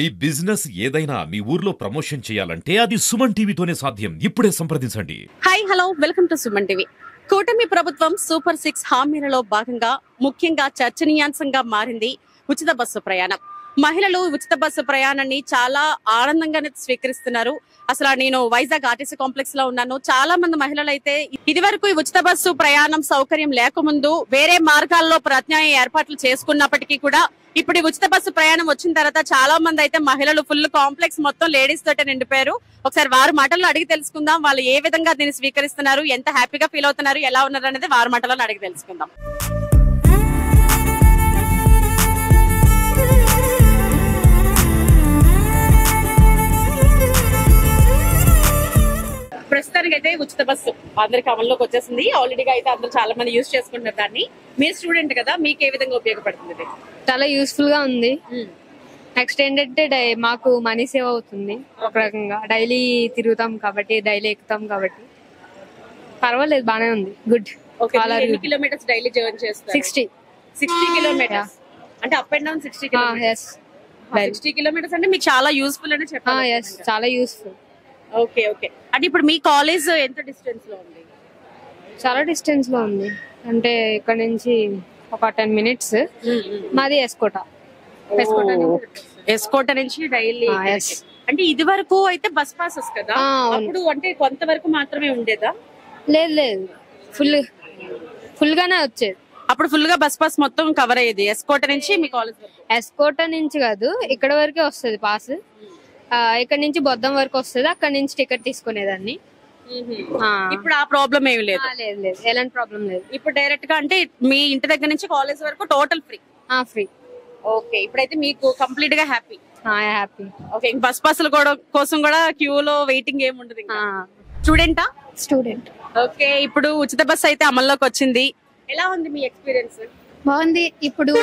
ఈ బిజినెస్ ఏదైనా మీ ఊర్లో ప్రమోషన్ చేయాలంటే అది సుమన్ టీవీతోనే సాధ్యం. ఇప్పుడే సంప్రదించండి. Hi hello welcome to Suman TV. కూటమి ప్రభుత్వం సూపర్ 6 హామీలలో భాగంగా ముఖ్యంగా చర్చనీయాంశంగా మారింది ఉచిత బస్సు ప్రయాణం. మహిళలు ఉచిత బస్సు ప్రయాణాన్ని చాలా ఆనందంగానే స్వీకరిస్తున్నారు. అసలు నేను వైజాగ్ ఆర్టీసీ కాంప్లెక్స్ లో ఉన్నాను. చాలా మంది మహిళలు అయితే ఇదివరకు ఈ ఉచిత బస్సు ప్రయాణం సౌకర్యం లేకముందు వేరే మార్గాల్లో ప్రత్యామ్నాయ ఏర్పాట్లు చేసుకున్నప్పటికీ కూడా ఇప్పుడు ఉచిత బస్సు ప్రయాణం వచ్చిన తర్వాత చాలా మంది అయితే మహిళలు ఫుల్ కాంప్లెక్స్ మొత్తం లేడీస్ తోటే నిండిపోయారు. ఒకసారి వారి మాటల్లో అడిగి తెలుసుకుందాం. వాళ్ళు ఏ విధంగా దీన్ని స్వీకరిస్తున్నారు, ఎంత హ్యాపీగా ఫీల్ అవుతున్నారు, ఎలా ఉన్నారు అనేది వారి మాటల్లో అడిగి తెలుసుకుందాం. ప్రస్తుతానికి అయితే ఉచిత బస్సు అందరికి అమల్లోకి వచ్చేసింది. ఆల్రెడీగా అయితే అందరూ చాలా మంది యూజ్ చేసుకుంటున్నారు దాన్ని. మీరు స్టూడెంట్ కదా, మీకు ఏ విధంగా ఉపయోగపడుతుంది? చాలా యూస్ఫుల్ గా ఉంది. నెక్స్ట్ ఏంటంటే మాకు మనీ సేవ్ అవుతుంది. ఒక రకంగా డైలీ తిరుగుతాం కాబట్టి, డైలీ ఎక్కుతాం కాబట్టి పర్వాలేదు, బానే ఉంది. గుడ్. కిలోమీటర్స్ డైలీ జర్నీ చేస్తారు? 60 కిలోమీటర్స్ అంటే up and down 60 kilometres. 60 kilometres అంటే మీకు చాలా యూస్ఫుల్ అని చెప్పాలి. చాలా యూస్ఫుల్. Okay okay. అంటే ఇప్పుడు మీ కాలేజ్ ఎంత డిస్టెన్స్ లో ఉంది? చాలా డిస్టెన్స్ లో ఉంది. అంటే ఇక్కడ నుంచి ఒక 10 minutes. మాది ఎస్కోట నుంచి డైలీ. అంటే ఇది వరకు అయితే బస్ పాసెస్ కదా, అప్పుడు అంటే కొంతవరకు మాత్రమే ఉండేదా? లేదు లేదు, ఫుల్ గానే వచ్చేది. అప్పుడు ఫుల్ గా బస్ పాస్ మొత్తం కవర్ అయ్యేది ఎస్కోట నుంచి మీ కాలేజ్ వరకు? ఎస్కోట నుంచి కాదు, ఇక్కడ వరకే వస్తుంది పాస్. ఇక్కడ నుంచి బొద్దం వరకు వస్తుంది, అక్కడ నుంచి టికెట్ తీసుకునేదాన్ని. ఇప్పుడు ఆ ప్రాబ్లం ఏమి లేదు? లేదు లేదు, ఎలాంటి ప్రాబ్లం లేదు. ఇప్పుడు డైరెక్ట్ గా అంటే మీ ఇంటి దగ్గర నుంచి కాలేజ్ వరకు టోటల్ ఫ్రీ? ఫ్రీ. ఓకే, ఇప్పుడైతే మీకు కంప్లీట్ గా హ్యాపీ? హ్యాపీ. ఓకే, బస్ పాసుల కోసం కూడా క్యూ లో వెయిటింగ్ ఏమి ఉండదు. స్టూడెంటా? స్టూడెంట్. ఓకే, ఇప్పుడు ఉచిత బస్ అయితే అమల్లోకి వచ్చింది. ఎలా ఉంది మీ ఎక్స్పీరియన్స్? బాగుంది. ఇప్పుడు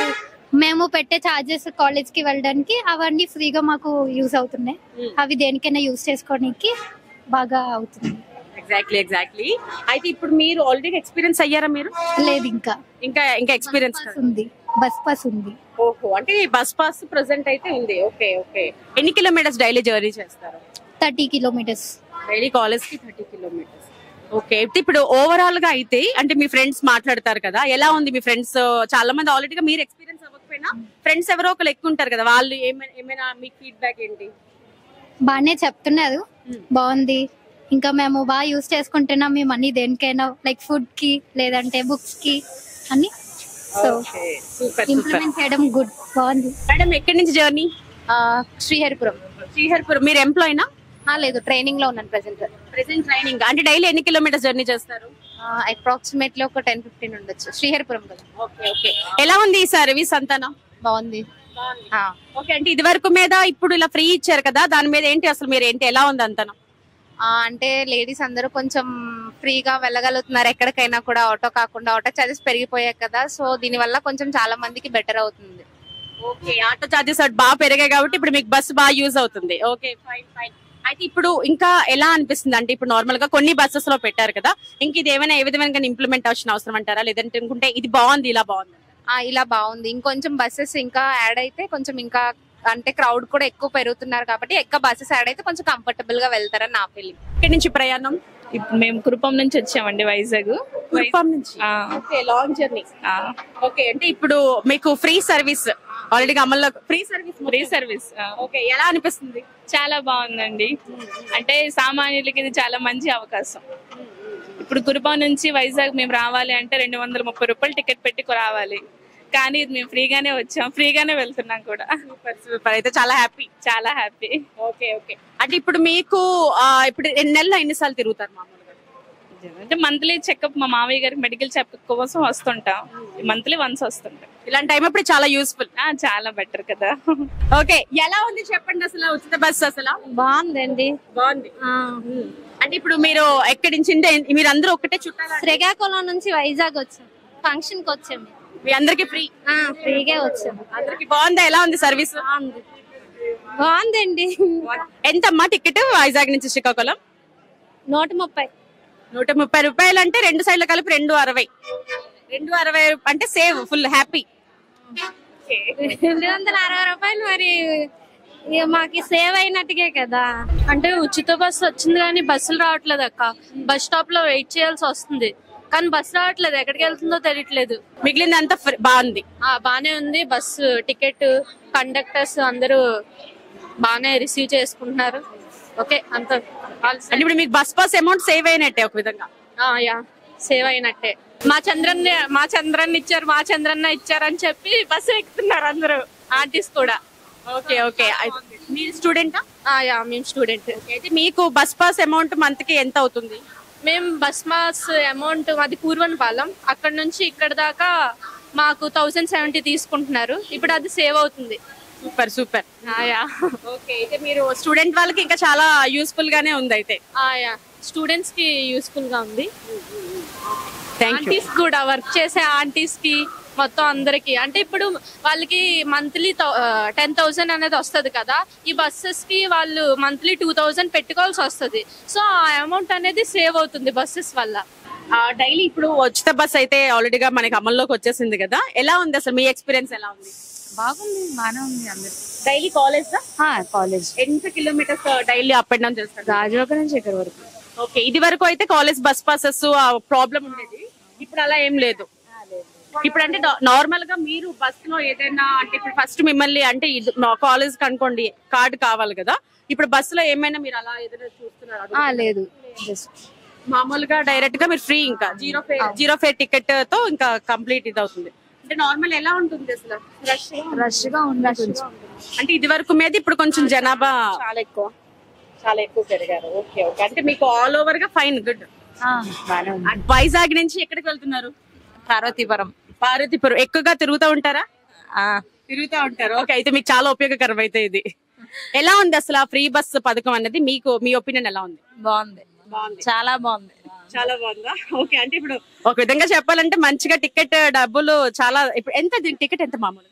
మేము పెట్టే చార్జెస్ కాలేజ్ కి వెళ్ళడానికి అవన్నీ ఫ్రీగా మాకు యూజ్ అవుతున్నాయి. అవి దేనికైనా యూజ్ చేసుకోవడానికి బాగా అవుతుంది. ఎగ్జాక్ట్లీ. అయితే ఇప్పుడు మీరు ఆల్రెడీ ఎక్స్పీరియన్స్ అయ్యారా? మీరు లేదు, ఇంకా ఎక్స్పీరియన్స్ ఉంది. బస్ పాస్ ఉంది. ఓహో, అంటే బస్ పాస్ ప్రెసెంట్ అయితే ఉంది. Okay okay. ఎన్ని కిలోమీటర్స్ డైలీ జర్నీ చేస్తారు? 30 kilometers. డైలీ కాలేజ్ కి 30 kilometers. ఓకే, ఇప్పుడు ఓవరాల్ గా అయితే అంటే మీ ఫ్రెండ్స్ మాట్లాడతారు కదా, ఎలా ఉంది మీ ఫ్రెండ్స్? చాలా మంది ఆల్రెడీగా మీరు ఎక్స్పీరియన్స్ అవ్వకపోయినా ఫ్రెండ్స్ ఎవరో ఒకరు ఎక్కువ ఉంటారు కదా, వాళ్ళు ఏమైనా మీకు ఫీడ్బ్యాక్ ఏంటి? బాగానే చెప్తున్నారు, బాగుంది. ఇంకా మేము బాగా యూజ్ చేసుకుంటున్నాం. మీ మనీ దేనికైనా, లైక్ ఫుడ్ కి లేదంటే బుక్స్ కి అని. సో ఇంప్లిమెంట్ చేయడం గుడ్, బాగుంది. మేడం ఎక్కడి నుంచి జర్నీ? శ్రీహరిపురం. మీరు ఎంప్లాయీనా? లేదు, ట్రైనింగ్ లో ఉన్నాను ప్రెసెంట్ ట్రైనింగ్. అంటే డైలీ ఎన్ని కిలోమీటర్స్ జర్నీ చేస్తారు? అప్రాక్సిమేట్లీ ఒక 10-15 ఉండొచ్చు. శ్రీహరిపురం కదా. Okay okay. ఎలా ఉంది ఈ సర్వీస్ అంతానా? బాగుంది. ఓకే, అంటే ఇది వరకు మీద ఇప్పుడు ఇలా ఫ్రీ ఇచ్చారు కదా, దాని మీద ఏంటి అసలు మీరు ఏంటి, ఎలా ఉంది అంతనా? అంటే లేడీస్ అందరూ కొంచెం ఫ్రీగా వెళ్ళగలుగుతున్నారు ఎక్కడికైనా కూడా, ఆటో కాకుండా. ఆటో చార్జెస్ పెరిగిపోయాయి కదా, సో దీని వల్ల కొంచెం చాలా మందికి బెటర్ అవుతుంది. ఓకే, ఆటో చార్జెస్ బాగా పెరిగాయి కాబట్టి ఇప్పుడు మీకు బస్సు బాగా యూజ్ అవుతుంది. Okay fine. అయితే ఇప్పుడు ఇంకా ఎలా అనిపిస్తుంది అంటే, ఇప్పుడు నార్మల్ గా కొన్ని బస్సెస్ లో పెట్టారు కదా, ఇంక ఇది ఏమైనా ఏ విధమైన ఇంప్లిమెంట్ అవసరం అవసరం అంటారా, లేదంటే అనుకుంటే ఇది బాగుంది ఇలా బాగుంది? ఇలా బాగుంది. ఇంకొంచెం బస్సెస్ ఇంకా యాడ్ అయితే కొంచెం ఇంకా, అంటే క్రౌడ్ కూడా ఎక్కువ పెరుగుతున్నారు కాబట్టి ఎక్కువ బస్సెస్ యాడ్ అయితే కొంచెం కంఫర్టబుల్ గా వెళ్తారని నా ఫీలింగ్. ఇక్కడి నుంచి ప్రయాణం? ఇప్పుడు మేము కురుపం నుంచి వచ్చామండి, వైజాగ్. కురుపం నుంచి. Okay, long journey. ఓకే, అంటే ఇప్పుడు మీకు ఫ్రీ సర్వీస్ ఆల్రెడీ అమల్లో? Free service. ఓకే, ఎలా అనిపిస్తుంది? చాలా బాగుందండి. అంటే సామాన్యులకి ఇది చాలా మంచి అవకాశం. ఇప్పుడు కురుపం నుంచి వైజాగ్ మేము రావాలి అంటే 230 రూపాయలు టికెట్ పెట్టి రావాలి, కానీ మేము ఫ్రీగానే వచ్చాం, ఫ్రీగానే వెళ్తున్నాం కూడా. సూపర్. అయితే చాలా హ్యాపీ. Okay okay. అంటే ఇప్పుడు మీకు ఇప్పుడు నెలలో ఎన్నిసార్లు తిరుగుతారు మామూలుగా? అంటే మంత్లీ చెకప్, మా మామయ్య గారికి మెడికల్ చెకప్ కోసం వస్తుంటాం. Monthly once వస్తుంటాం. ఇలాంటి టైం అప్పుడు చాలా యూస్ఫుల్. చాలా బెటర్ కదా. ఓకే, ఎలా ఉంది చెప్పండి అసలు ఉచిత బస్సు? అసలు బాగుందండి. బాగుంది. అంటే ఇప్పుడు మీరు ఎక్కడి నుంచి, మీరు అందరూ ఒకటే చుట్టాలా? శ్రీకాకుళం నుంచి వైజాగ్ వచ్చాం, ఫంక్షన్ కి వచ్చాం. మీ అందరికి ఫ్రీగా వచ్చాం. అందరికి బాగుందా? ఎలా ఉంది సర్వీస్? బాగుందండి. ఎంతమ్మా టికెట్ వైజాగ్ నుంచి శ్రీకాకుళం? 130 రూపాయలు. అంటే 2 సైడ్లు కలిపి 260. 260 అంటే సేవ్, ఫుల్ హ్యాపీ. 260 రూపాయలు మరి ఇక మాకి సేవ్ అయినట్టుగే కదా. అంటే ఉచిత బస్సు వచ్చింది కానీ బస్సులు రావట్లేదు అక్క. బస్ స్టాప్ లో వెయిట్ చేయాల్సి వస్తుంది కానీ బస్సు రావట్లేదు, ఎక్కడికి వెళ్తుందో తెలియట్లేదు. మిగిలింది అంతా బాగుంది. బానే ఉంది. బస్సు టికెట్ కండక్టర్స్ అందరూ బానే రిసీవ్ చేసుకుంటున్నారు. ఓకే అంత అంటే ఇప్పుడు మీకు బస్ పాస్ అమౌంట్ సేవ్ అయినట్టే ఒక విధంగా. యా సేవ్ అయినట్టే. మా చంద్రన్న ఇచ్చారు అని చెప్పి బస్సు ఎక్కుతున్నారు అందరూ, ఆంటీస్ కూడా. Okay okay. మీరు స్టూడెంటా? యా మేము స్టూడెంట్. అయితే మీకు బస్ పాస్ అమౌంట్ మంత్ కి ఎంత అవుతుంది? మేము బస్ పాస్ అమౌంట్ మాది పూర్వనపాలెం, అక్కడ నుంచి ఇక్కడ దాకా మాకు 1070 తీసుకుంటున్నారు. ఇప్పుడు అది సేవ్ అవుతుంది. Super super. Yeah okay. అయితే మీరు స్టూడెంట్ వాళ్ళకి ఇంకా చాలా యూస్ఫుల్ గానే ఉంది అయితే. యా స్టూడెంట్స్ కి యూస్ఫుల్ గా ఉంది. Thank you. ఆంటీస్ కూడా, వర్క్ చేసే ఆంటీస్ కి మొత్తం అందరికి. అంటే ఇప్పుడు వాళ్ళకి మంత్లీ 10,000 అనేది వస్తుంది కదా, ఈ బస్సెస్ కి వాళ్ళు మంత్లీ 2,000 పెట్టుకోవాల్సి వస్తుంది. సో ఆ అమౌంట్ అనేది సేవ్ అవుతుంది బస్సెస్ వల్ల. డైలీ ఇప్పుడు ఉచిత బస్ అయితే ఆల్రెడీగా మనకి అమల్లోకి వచ్చేసింది కదా, ఎలా ఉంది అసలు మీ ఎక్స్పీరియన్స్ ఎలా ఉంది? బాగుంది, బానే ఉంది. అందరు డైలీ కాలేజ్ కాలేజ్ ఎంత kilometres daily up and down చేస్తారు? గాజువాక నుంచి ఇక్కడ వరకు. ఓకే. ఇది వరకు అయితే కాలేజ్ బస్ పాసెస్ ప్రాబ్లం ఉండేది, ఇప్పుడు అలా ఏం లేదు. ఇప్పుడు అంటే నార్మల్ గా మీరు బస్ లో ఏదైనా అంటే ఇప్పుడు ఫస్ట్ మిమ్మల్ని అంటే కాలేజ్ కి అనుకోండి కార్డు కావాలి కదా, ఇప్పుడు బస్ లో ఏమైనా మీరు అలా ఏదైనా చూస్తున్నారా? లేదు, జస్ట్ మామూలుగా డైరెక్ట్ గా మీరు ఫ్రీ, ఇంకా జీరో ఫేర్ టికెట్ తో ఇంకా కంప్లీట్ ఇది అవుతుంది. అంటే నార్మల్ ఎలా ఉంటుంది అసలు? రష్ గా ఉంది. అంటే ఇది వరకు మీద ఇప్పుడు కొంచెం జనాభా చాలా ఎక్కువ పెరిగారు. Okay okay. అంటే మీకు ఆల్ ఓవర్ గా ఫైన్, గుడ్. బానే ఉంది. వైజాగ్ నుంచి ఎక్కడికి వెళ్తున్నారు? పార్వతీపురం. ఎక్కువగా తిరుగుతూ ఉంటారా? తిరుగుతూ ఉంటారు. ఓకే. అయితే మీకు చాలా ఉపయోగకరం అయితే ఇది. ఎలా ఉంది అసలు ఆ ఫ్రీ బస్ పథకం అనేది? మీకు మీ ఒపీనియన్ ఎలా ఉంది? బాగుంది, చాలా బాగుంది. చాలా బాగుందా? ఓకే. అంటే ఇప్పుడు ఒక విధంగా చెప్పాలంటే మంచిగా టికెట్ డబ్బులు చాలా. ఇప్పుడు ఎంత టికెట్ ఎంత మామూలు?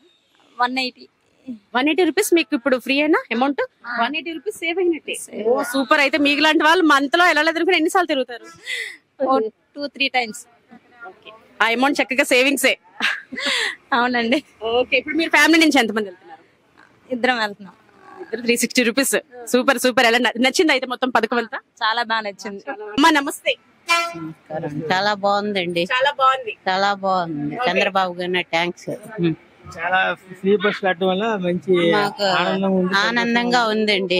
180 రూపీస్ మీకు ఇప్పుడు ఫ్రీ అయినా అమౌంట్ 180 రూపీస్ సేవ్ అయినట్టే. ఓ సూపర్. అయితే మీలాంటి వాళ్ళు మంత్ లో ఎలా లేదు ఎన్నిసార్లు తిరుగుతారు? 2-3 టైమ్స్. ఆ అమౌంట్ చక్కగా సేవింగ్సే. అవునండి. ఓకే. ఇప్పుడు మీరు ఫ్యామిలీ నుంచి ఎంతమంది వెళ్తున్నారు? ఇద్దరం వెళ్తున్నాం. 360 రూపీస్. Super super. ఎలా నచ్చింది అయితే మొత్తం పథకం అంతా? చాలా బాగా నచ్చింది. అమ్మా నమస్తే. చాలా బాగుందండి, చాలా బాగుంది. చాలా బాగుంది. చంద్రబాబు గారి థ్యాంక్స్. చాలా ఫ్రీ బస్ పెట్టడం వల్ల మంచి మాకు ఆనందంగా ఉందండి.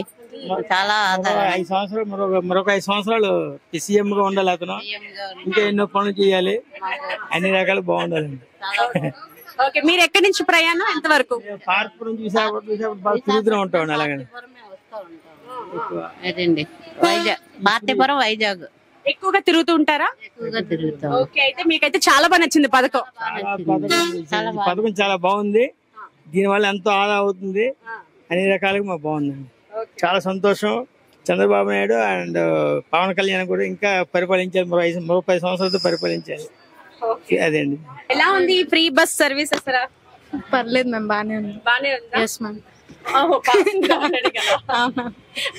చాలా 5 సంవత్సరాలు మరొక 5 సంవత్సరాలు సీఎం గా ఉండాలి అతను. ఇంకా ఎన్నో పనులు చేయాలి, అన్ని రకాలు బాగుండాలండి. ఓకే. మీరు ఎక్కడి నుంచి ప్రయాణం ఎంతవరకు? పార్క్ నుంచి విశాఖపట్నం బాగా తిరుగుతూ ఉంటాం. అలాగని అదండి వైజాగ్, పార్టీపురం వైజాగ్ ఎక్కువగా తిరుగుతూ ఉంటారా? ఎక్కువగా తిరుగుతాం. ఓకే. అయితే మీకైతే చాలా బాగా నచ్చింది పథకం. పథకం చాలా బాగుంది. దీని వల్ల ఎంతో ఆదా అవుతుంది, అన్ని రకాలుగా మాకు బాగుందండి. చాలా సంతోషం. చంద్రబాబు నాయుడు అండ్ పవన్ కళ్యాణ్ కూడా ఇంకా పరిపాలించాలి, మరో 10 సంవత్సరాలతో పరిపాలించాలి. అదేండి. ఎలా ఉంది ఫ్రీ బస్ సర్వీస్ అసలు? పర్లేదు మ్యామ్, బానే ఉంది. బానే ఉందా? Yes ma'am.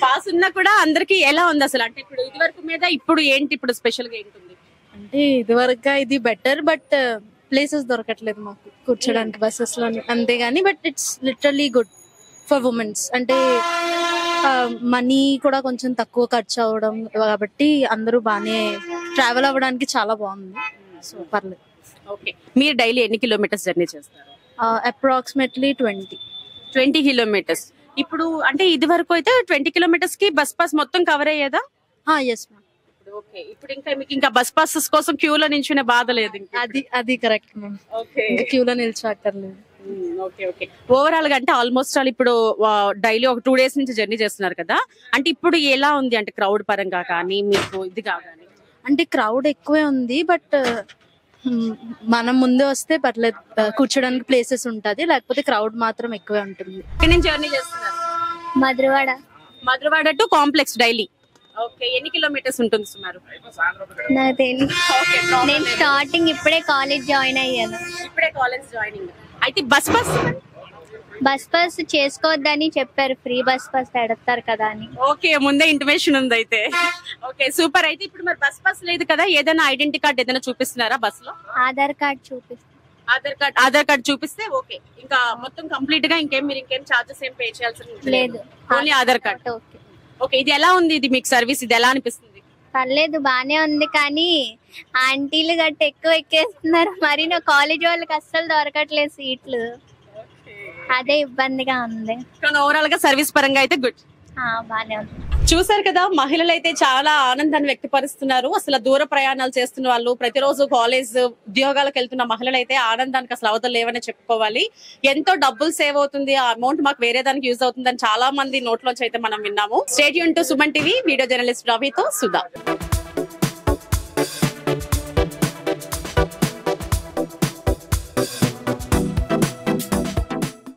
పాస్ ఉన్నా కూడా అందరికి ఎలా ఉంది అసలు? అంటే ఇప్పుడు ఇది వరకు మీద ఇప్పుడు ఏంటి, ఇప్పుడు స్పెషల్ గా ఏంటుంది? అంటే ఇది వరకు ఇది బెటర్, బట్ ప్లేసెస్ దొరకట్లేదు మాకు కూర్చోడానికి బస్సెస్ లో. అంతేగాని but it's literally good for women's. అంటే మనీ కూడా కొంచెం తక్కువ ఖర్చు అవ్వడం కాబట్టి అందరూ బాగానే ట్రావెల్ అవ్వడానికి చాలా బాగుంది. సో పర్లేదు. ఓకే. మీరు డైలీ ఎన్ని కిలోమీటర్స్ జర్నీ చేస్తారు? Approximately 20 kilometres. ఇప్పుడు అంటే ఇది వరకు అయితే 20 కిలోమీటర్స్ కి బస్ పాస్ మొత్తం కవర్ అయ్యేదా? Yes ma'am. ఓకే. ఇప్పుడు ఇంకా మీకు ఇంకా బస్ పాసెస్ కోసం క్యూలో నిల్చునే బాధ లేదు? అది కరెక్ట్ మ్యామ్. ఓకే. క్యూలో నిల్చోక్కర్లేదు. Okay okay. ఓవరాల్ గా అంటే ఆల్మోస్ట్ ఆల్ ఇప్పుడు డైలీ ఒక 2 days నుంచి జర్నీ చేస్తున్నారు కదా, అంటే ఇప్పుడు ఎలా ఉంది అంటే క్రౌడ్ పరంగా కానీ మీకు ఇది కాగానీ? అంటే క్రౌడ్ ఎక్కువే ఉంది, బట్ మనం ముందే వస్తే పర్లేదు, కూర్చోడానికి ప్లేసెస్ ఉంటది, లేకపోతే క్రౌడ్ మాత్రం ఎక్కువే ఉంటుంది. ఎక్కడి నుంచి జర్నీ చేస్తున్నారు? Madhurawada to complex daily. Okay. ఎన్ని కిలోమీటర్స్ ఉంటుంది సుమారు? నాకు తెలియదు, నేను స్టార్టింగ్ ఇప్పుడే కాలేజ్ జాయిన్ అయ్యాను. ఇప్పుడే కాలేజ్ జాయినింగ్ అయితే బస్ పాస్ చేసుకోవద్దని చెప్పారు, ఫ్రీ బస్ పాస్ పెడతారు కదా అని. ఓకే. ముందే ఇంటిమేషన్ ఉంది అయితే. Okay super. అయితే ఇప్పుడు మరి బస్ పాస్ లేదు కదా, ఏదైనా ఐడెంటిటీ కార్డ్ ఏదైనా చూపిస్తున్నారా బస్ లో? ఆధార్ కార్డ్ చూపిస్తాను. ఆధార్ కార్డ్ చూపిస్తే ఓకే, ఇంకా మొత్తం కంప్లీట్ గా మీరు ఇంకేం చార్జెస్ ఏం పే చేయాల్సిన లేదు. Only Aadhaar card. Okay. Okay, ఇది ఎలా ఉంది? ఇది మీకు సర్వీస్ ఇది ఎలా అనిపిస్తుంది? పర్లేదు బానే ఉంది, కానీ ఆంటీలు గట్ట ఎక్కువ ఎక్కేస్తున్నారు. మరి నా కాలేజ్ వాళ్ళకి అస్సలు దొరకట్లేదు సీట్లు, అదే ఇబ్బందిగా ఉంది. కానీ ఓవరాల్ గా సర్వీస్ పరంగా అయితే గుడ్. బానే ఉంది. చూసారు కదా, మహిళలు అయితే చాలా ఆనందాన్ని వ్యక్తపరుస్తున్నారు. అసలు దూర ప్రయాణాలు చేస్తున్న వాళ్ళు, ప్రతిరోజు కాలేజ్ ఉద్యోగాలకు వెళ్తున్న మహిళలు అయితే ఆనందానికి అసలు అవతలు లేవని చెప్పుకోవాలి. ఎంతో డబ్బులు సేవ్ అవుతుంది, ఆ అమౌంట్ మాకు వేరే దానికి యూజ్ అవుతుంది అని చాలా మంది నోట్లోంచి అయితే మనం విన్నాము. స్టేట్ యూన్ to Suman TV, video journalist రవితో సుధా.